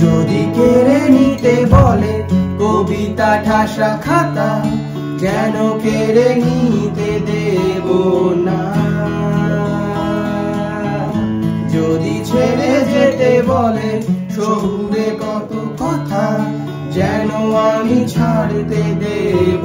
যদি কেড়ে নিতে বলে কবিতা ঠাসা খাতা, কেন কেড়ে নিতে দেব না। যদি ছেড়ে যেতে বলে শহুরে কত কথা, যেন আমি ছাড়তে দেব